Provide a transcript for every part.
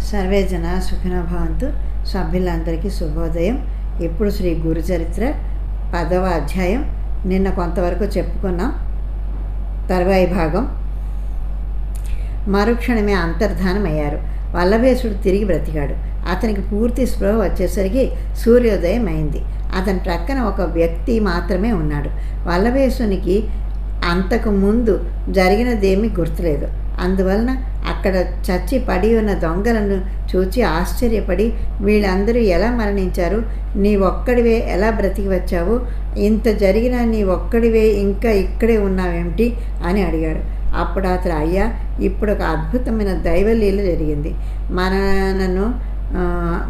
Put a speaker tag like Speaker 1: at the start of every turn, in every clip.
Speaker 1: Survey జన సుఖినో భవంతు. సభ్యులందరికీ శుభోదయం. ఇప్పుడు శ్రీ గురుచరిత్ర 10వ అధ్యాయం. నిన్న కొంతవరకు చెప్పుకున్నాం. తర్వాయి భాగం. మరుక్షణమే అంతర్ధానమయ్యారు. వల్లభేశుడు తిరిగి బ్రతికాడు. అతనికి పూర్తి స్పృహ వచ్చేసరికి సూర్యోదయం అయింది. అతని ప్రక్కన ఒక వ్యక్తి మాత్రమే ఉన్నాడు. వల్లభేశునికి అంతకు ముందు జరిగినదేమీ గుర్తులేదు. అందువలన అక్కడ చచ్చి పడి ఉన్న దొంగలను చూచి ఆశ్చర్యపడి, వీళ్ళందరూ ఎలా మరణించారు, నీ ఒక్కడివే ఎలా బ్రతికి వచ్చావు, ఇంత జరిగినా నీ ఒక్కడివే ఇంకా ఇక్కడే ఉన్నావేమిటి అని అడిగాడు. అప్పుడు అతడు, అయ్యా, ఇప్పుడు ఒక అద్భుతమైన దైవలీల జరిగింది.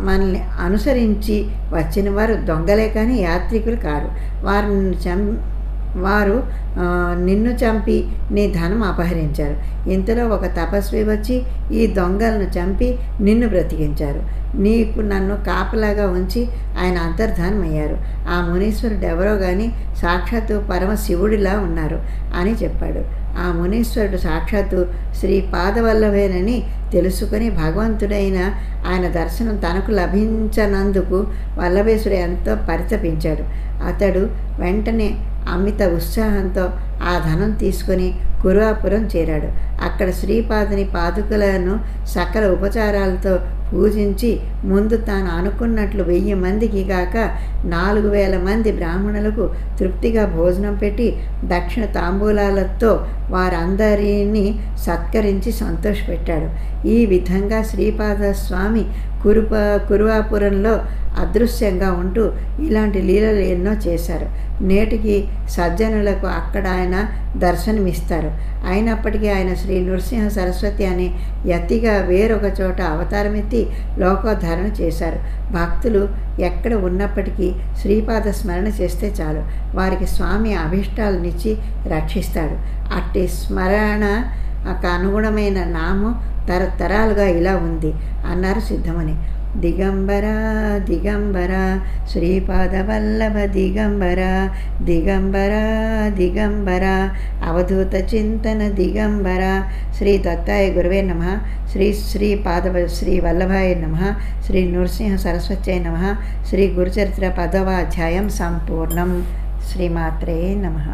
Speaker 1: మనల్ని అనుసరించి వచ్చిన వారు దొంగలే కానీ యాత్రికులు కారు. వారు నిన్ను చంపి నీ ధనం అపహరించారు. ఇంతలో ఒక తపస్వి వచ్చి ఈ దొంగలను చంపి నిన్ను బ్రతికించారు. నీకు నన్ను కాపలాగా ఉంచి ఆయన అంతర్ధానమయ్యారు. ఆ మునీశ్వరుడు ఎవరో కానీ సాక్షాత్తు పరమశివుడిలా ఉన్నారు అని చెప్పాడు. ఆ మునీశ్వరుడు సాక్షాత్తు శ్రీ పాదవల్లభేనని తెలుసుకొని భగవంతుడైన ఆయన దర్శనం తనకు లభించనందుకు వల్లభేశుడు ఎంతో పరితపించాడు. అతడు వెంటనే అమిత ఉత్సాహంతో ఆ ధనం తీసుకొని కురువాపురం చేరాడు. అక్కడ శ్రీపాదుని పాదుకలను సకల ఉపచారాలతో పూజించి ముందు తాను అనుకున్నట్లు 1000 మందికి కాక 4000 మంది బ్రాహ్మణులకు తృప్తిగా భోజనం పెట్టి దక్షిణ తాంబూలాలతో వారందరినీ సత్కరించి సంతోషపెట్టాడు. ఈ విధంగా శ్రీపాద స్వామి కురువాపురంలో అదృశ్యంగా ఉంటూ ఇలాంటి లీలలు ఎన్నో చేశారు. నేటికి సజ్జనులకు అక్కడ ఆయన దర్శనమిస్తారు. అయినప్పటికీ ఆయన శ్రీ నృసింహ సరస్వతి అనే యతిగా వేరొక చోట అవతారమెత్తి లోకోద్ధరణ చేశారు. భక్తులు ఎక్కడ ఉన్నప్పటికీ శ్రీపాద స్మరణ చేస్తే చాలు, వారికి స్వామి అభిష్టాలనిచ్చి రక్షిస్తాడు. అట్టి స్మరణకు అనుగుణమైన నామం తరతరాలుగా ఇలా ఉంది అన్నారు సిద్ధముని. దిగంబర దిగంబర శ్రీపాదవల్లభ దిగంబర దిగంబర దిగంబర అవధూత చింతన దిగంబర. శ్రీ దత్తాయ గురువే నమః. శ్రీ వల్లభాయ నమః. శ్రీ నృసింహ సరస్వత్యై నమః. శ్రీ గురుచరిత్ర 10వ అధ్యాయం సంపూర్ణం. శ్రీమాత్రే నమః.